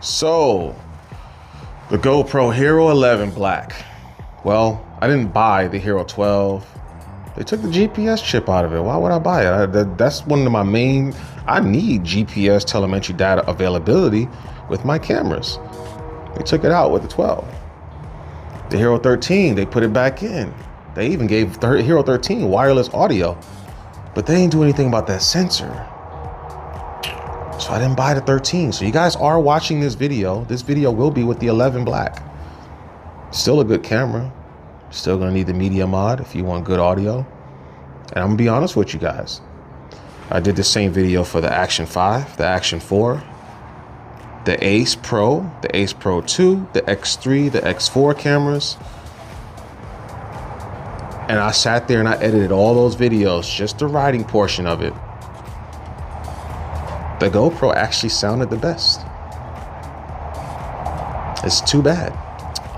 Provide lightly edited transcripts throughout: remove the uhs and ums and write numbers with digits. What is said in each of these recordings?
So, the GoPro Hero 11 Black. Well, I didn't buy the Hero 12. They took the GPS chip out of it. Why would I buy it? That's one of my main, I need GPS telemetry data availability with my cameras. They took it out with the 12. The Hero 13, they put it back in. They even gave Hero 13 wireless audio, but they didn't do anything about that sensor. So I didn't buy the 13. So you guys are watching this video. This video will be with the 11 Black. Still a good camera. Still gonna need the media mod if you want good audio. And I'm gonna be honest with you guys. I did the same video for the Action 5, the Action 4, the Ace Pro, the Ace Pro 2, the X3, the X4 cameras. And I sat there and I edited all those videos, just the riding portion of it. The GoPro actually sounded the best. It's too bad.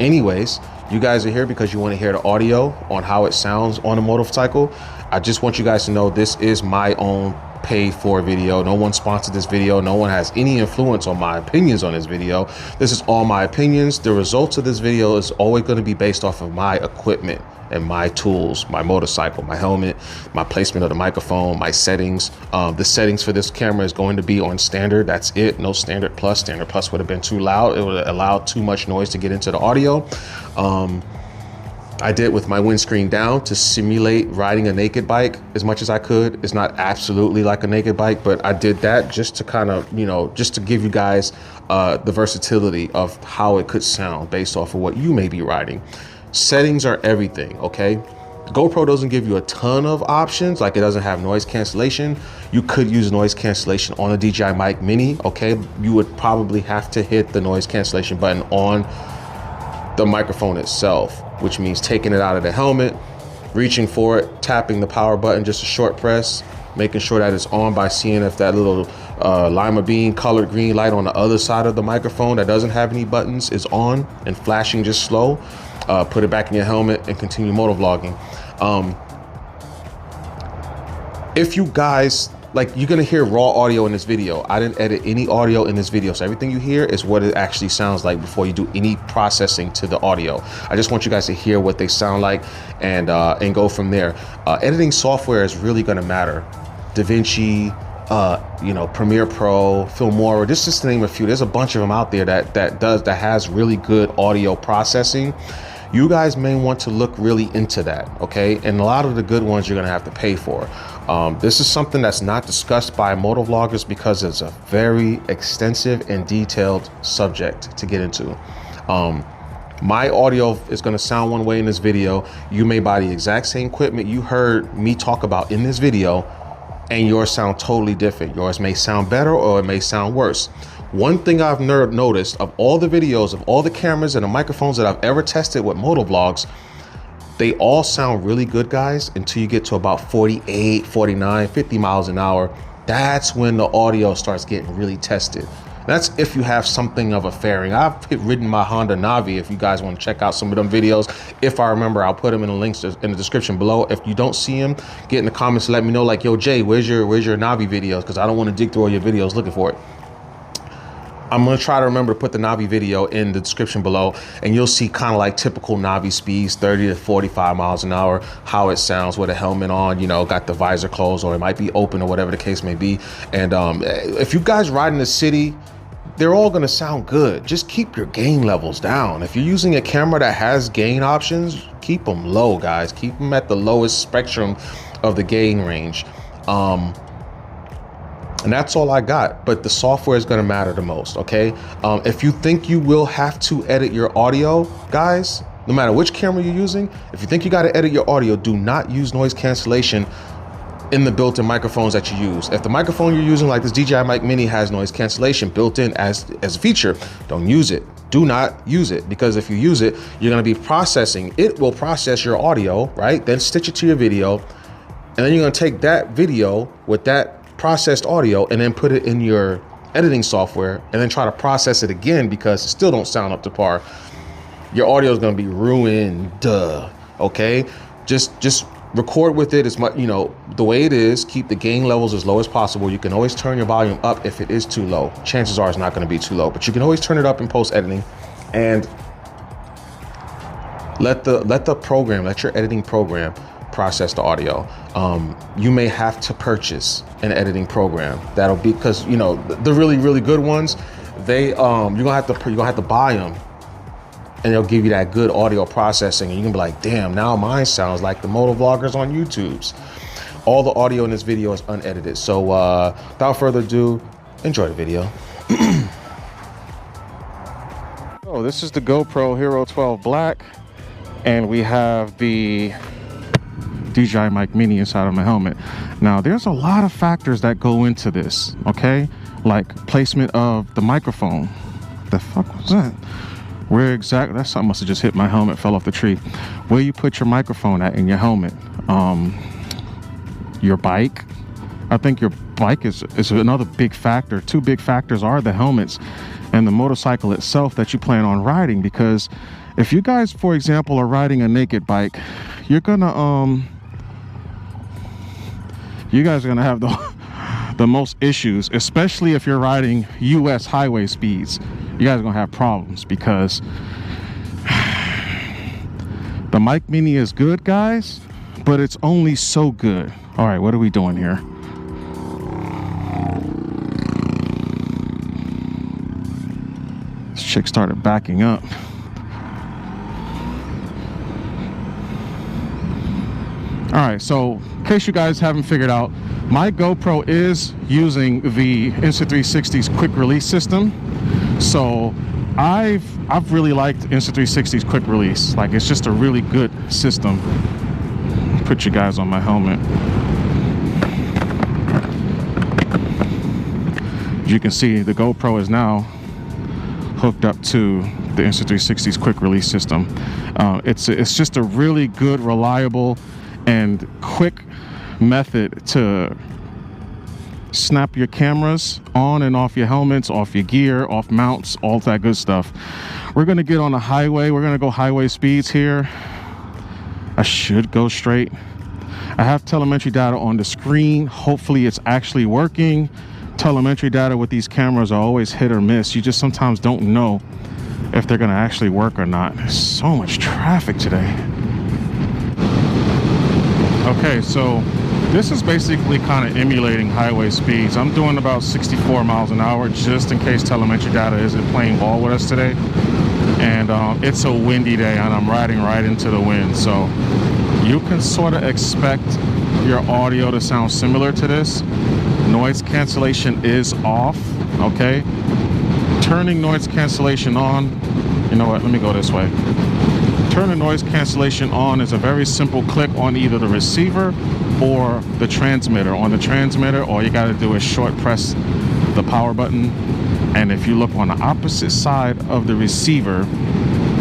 Anyways, you guys are here because you want to hear the audio on how it sounds on a motorcycle. I just want you guys to know this is my own paid for video. No one sponsored this video. No one has any influence on my opinions on this video. This is all my opinions. The results of this video is always going to be based off of my equipment and my tools, my motorcycle, my helmet, my placement of the microphone, my settings. The settings for this camera is going to be on standard. That's it. No standard plus. Standard plus would have been too loud. It would have allowed too much noise to get into the audio. I did with my windscreen down to simulate riding a naked bike as much as I could. It's not absolutely like a naked bike, but I did that just to kind of, just to give you guys the versatility of how it could sound based off of what you may be riding. Settings are everything, okay? GoPro doesn't give you a ton of options, like it doesn't have noise cancellation. You could use noise cancellation on a DJI Mic Mini, okay? You would probably have to hit the noise cancellation button on the microphone itself, which means taking it out of the helmet, reaching for it, tapping the power button, just a short press, making sure that it's on by seeing if that little lima bean colored green light on the other side of the microphone that doesn't have any buttons is on and flashing just slow. Put it back in your helmet and continue motovlogging. If you guys, you're gonna hear raw audio in this video. I didn't edit any audio in this video. So everything you hear is what it actually sounds like before you do any processing to the audio. I just want you guys to hear what they sound like and go from there. Editing software is really gonna matter. DaVinci, Premiere Pro, Filmora, just to name a few. There's a bunch of them out there that has really good audio processing. You guys may want to look really into that, okay? And a lot of the good ones you're gonna have to pay for. This is something that's not discussed by motovloggers because it's a very extensive and detailed subject to get into. My audio is gonna sound one way in this video. You may buy the exact same equipment you heard me talk about in this video, and yours sound totally different. Yours may sound better or it may sound worse. One thing I've noticed of all the videos, of all the cameras and the microphones that I've ever tested with motovlogs, they all sound really good, guys, until you get to about 48, 49, 50 miles an hour. That's when the audio starts getting really tested. That's if you have something of a fairing. I've ridden my Honda Navi. If you guys want to check out some of them videos, if I remember, I'll put them in the links in the description below. If you don't see them, get in the comments and let me know, like, yo, Jay, where's your Navi videos? Because I don't want to dig through all your videos looking for it. I'm going to try to remember to put the Navi video in the description below, and you'll see kind of like typical Navi speeds, 30 to 45 miles an hour, how it sounds with a helmet on, got the visor closed, or it might be open, or whatever the case may be. And if you guys ride in the city, they're all going to sound good. Just keep your gain levels down. If you're using a camera that has gain options, keep them low, guys. Keep them at the lowest spectrum of the gain range. And that's all I got, but the software is gonna matter the most, okay? If you think you will have to edit your audio, guys, no matter which camera you're using, if you think you gotta edit your audio, do not use noise cancellation in the built-in microphones that you use. If the microphone you're using, like this DJI Mic Mini, has noise cancellation built in as a feature, don't use it. Do not use it, because if you use it, you're gonna be processing. It will process your audio, right? Then stitch it to your video, and then you're gonna take that video with that processed audio and then put it in your editing software and then try to process it again because it still don't sound up to par. Your audio is going to be ruined, okay? Just record with it as much, you know, the way it is. Keep the gain levels as low as possible. You can always turn your volume up if it is too low. Chances are it's not going to be too low, but you can always turn it up in post editing, and let your editing program process the audio. You may have to purchase an editing program. That'll be, because, you know, the really good ones, they you're gonna have to buy them, and they'll give you that good audio processing, and you can be like, damn, now mine sounds like the moto vloggers on YouTube's. All the audio in this video is unedited. So without further ado, enjoy the video. Oh, this is the GoPro Hero 12 Black, and we have the DJI Mic Mini inside of my helmet. Now, there's a lot of factors that go into this, okay? Like placement of the microphone. The fuck was that? Where exactly? That something must have just hit my helmet, fell off the tree. Where you put your microphone at in your helmet. Your bike. I think your bike is another big factor. Two big factors are the helmets and the motorcycle itself that you plan on riding. Because if you guys, for example, are riding a naked bike, you're gonna you guys are gonna have the most issues, especially if you're riding US highway speeds. You guys are gonna have problems, because the Mic Mini is good, guys, but it's only so good. All right, what are we doing here? This chick started backing up. All right, so in case you guys haven't figured out, my GoPro is using the Insta360's quick release system. So I've really liked Insta360's quick release. Like, it's just a really good system. Put you guys on my helmet. As you can see, the GoPro is now hooked up to the Insta360's quick release system. It's just a really good, reliable, and quick method to snap your cameras on and off your helmets, off your gear, off mounts, all that good stuff. We're gonna get on the highway. We're gonna go highway speeds here. I should go straight. I have telemetry data on the screen. Hopefully it's actually working. Telemetry data with these cameras are always hit or miss. You just sometimes don't know if they're gonna actually work or not. There's so much traffic today. Okay, so this is basically kind of emulating highway speeds. I'm doing about 64 miles an hour, just in case telemetry data isn't playing ball with us today. And it's a windy day, and I'm riding right into the wind. So you can sort of expect your audio to sound similar to this. Noise cancellation is off, okay? Turning noise cancellation on, you know what, let me go this way. Turning noise cancellation on is a very simple click on either the receiver or the transmitter. On the transmitter, all you got to do is short press the power button, and if you look on the opposite side of the receiver,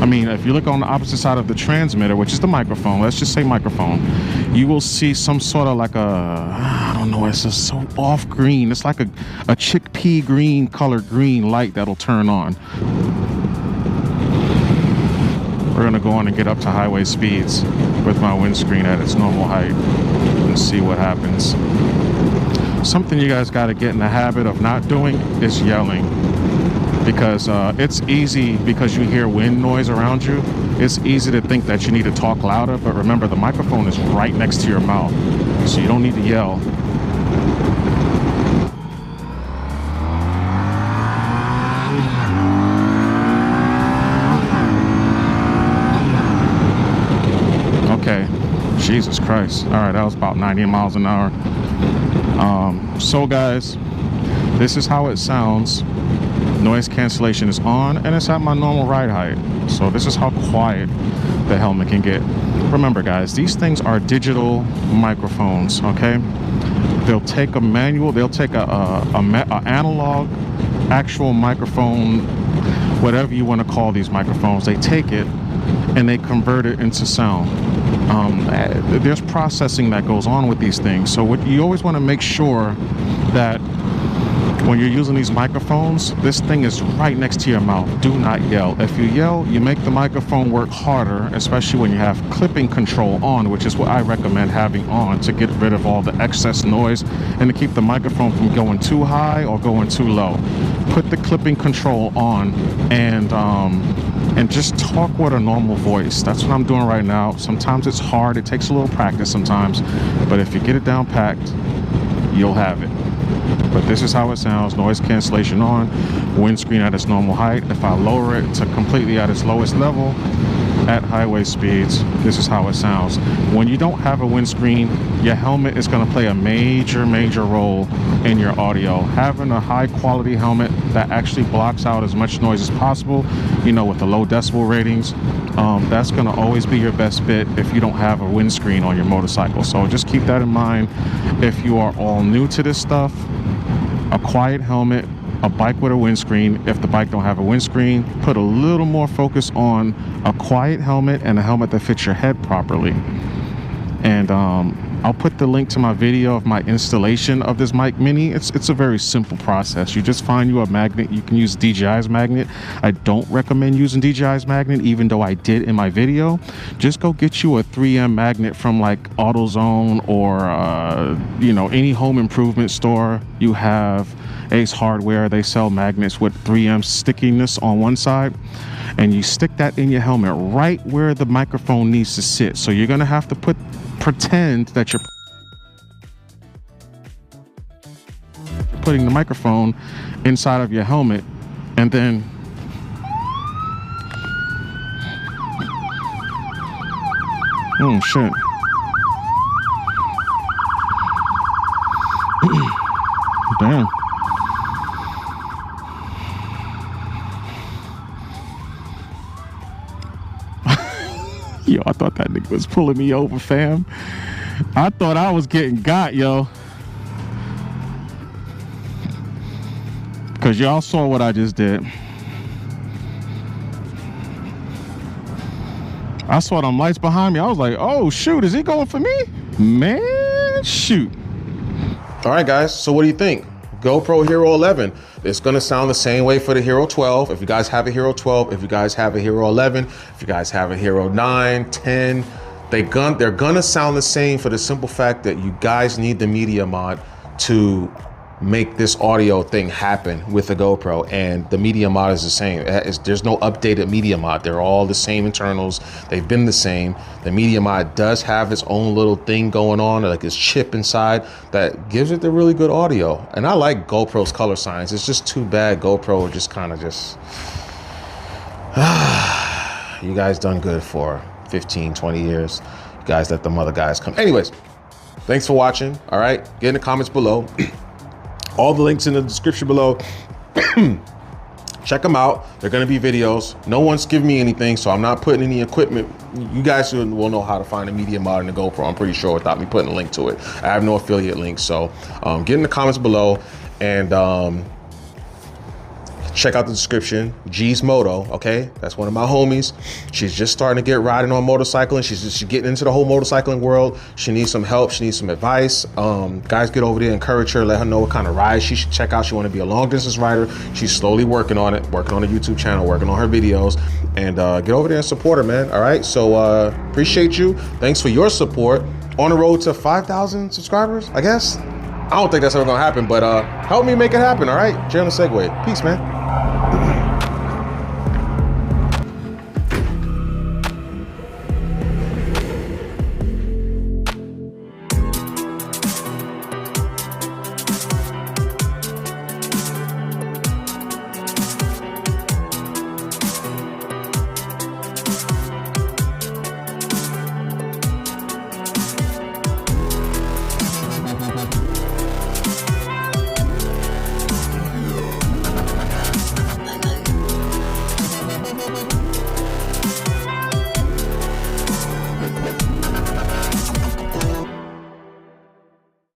if you look on the opposite side of the transmitter, which is the microphone, let's just say microphone, you will see some sort of like I don't know, it's just so off green. It's like a chickpea green colored green light that'll turn on. We're gonna go on and get up to highway speeds with my windscreen at its normal height and see what happens. Something you guys gotta get in the habit of not doing is yelling, because it's easy, because you hear wind noise around you, it's easy to think that you need to talk louder, but remember, the microphone is right next to your mouth, so you don't need to yell. Okay, Jesus Christ. All right, that was about 90 miles an hour. So guys, this is how it sounds. Noise cancellation is on, and it's at my normal ride height. So this is how quiet the helmet can get. Remember guys, these things are digital microphones, okay? They'll take a manual, they'll take a analog actual microphone, whatever you want to call these microphones, they take it and they convert it into sound. There's processing that goes on with these things. So what you always want to make sure that When you're using these microphones, this thing is right next to your mouth. Do not yell. If you yell, you make the microphone work harder, especially when you have clipping control on, which is what I recommend having on to get rid of all the excess noise and to keep the microphone from going too high or going too low. Put the clipping control on and just talk with a normal voice. That's what I'm doing right now. Sometimes it's hard. It takes a little practice sometimes, but if you get it down packed, you'll have it. But this is how it sounds. Noise cancellation on, windscreen at its normal height. If I lower it to completely at its lowest level at highway speeds, this is how it sounds. When you don't have a windscreen, your helmet is going to play a major role in your audio. Having a high quality helmet that actually blocks out as much noise as possible, you know, with the low decibel ratings, that's going to always be your best bet if you don't have a windscreen on your motorcycle. So just keep that in mind. If you are all new to this stuff, a quiet helmet, a bike with a windscreen. If the bike don't have a windscreen, put a little more focus on a quiet helmet and a helmet that fits your head properly. And I'll put the link to my video of my installation of this mic mini. It's a very simple process. You just find you a magnet. You can use DJI's magnet. I don't recommend using DJI's magnet, even though I did in my video. Just go get you a 3M magnet from like AutoZone or you know, any home improvement store. You have Ace Hardware. They sell magnets with 3M stickiness on one side, and you stick that in your helmet right where the microphone needs to sit. So you're gonna have to pretend that you're putting the microphone inside of your helmet, and then oh shit. Damn. Yo, I thought that nigga was pulling me over, fam. I thought I was getting got, yo. Because y'all saw what I just did. I saw them lights behind me. I was like, oh, shoot, is he going for me? Man, shoot. All right, guys, so what do you think? GoPro Hero 11. It's gonna sound the same way for the Hero 12. If you guys have a Hero 12, if you guys have a Hero 11, if you guys have a Hero 9, 10, they're gonna sound the same for the simple fact that you guys need the media mod to make this audio thing happen with the GoPro, and the media mod is the same. There's no updated media mod. They're all the same internals. They've been the same. The media mod does have its own little thing going on, like this chip inside that gives it the really good audio. And I like GoPro's color science. It's just too bad GoPro just kind of just you guys done good for 15, 20 years. You guys let them other guys come. Anyways, thanks for watching. All right, get in the comments below. All the links in the description below. Check them out. They're going to be videos. No one's giving me anything, so I'm not putting any equipment. You guys will know how to find a media mod in the GoPro, I'm pretty sure, without me putting a link to it. I have no affiliate links, so get in the comments below and check out the description. G's Moto, okay? That's one of my homies. She's just starting to get riding on motorcycling. She's getting into the whole motorcycling world. She needs some help. She needs some advice. Guys, get over there, encourage her, let her know what kind of rides she should check out. She want to be a long distance rider. She's slowly working on it, working on a YouTube channel, working on her videos, and get over there and support her, man. All right, so appreciate you. Thanks for your support. On the road to 5,000 subscribers, I guess. I don't think that's ever gonna happen, but help me make it happen. All right, Jay on the Segway. Peace, man.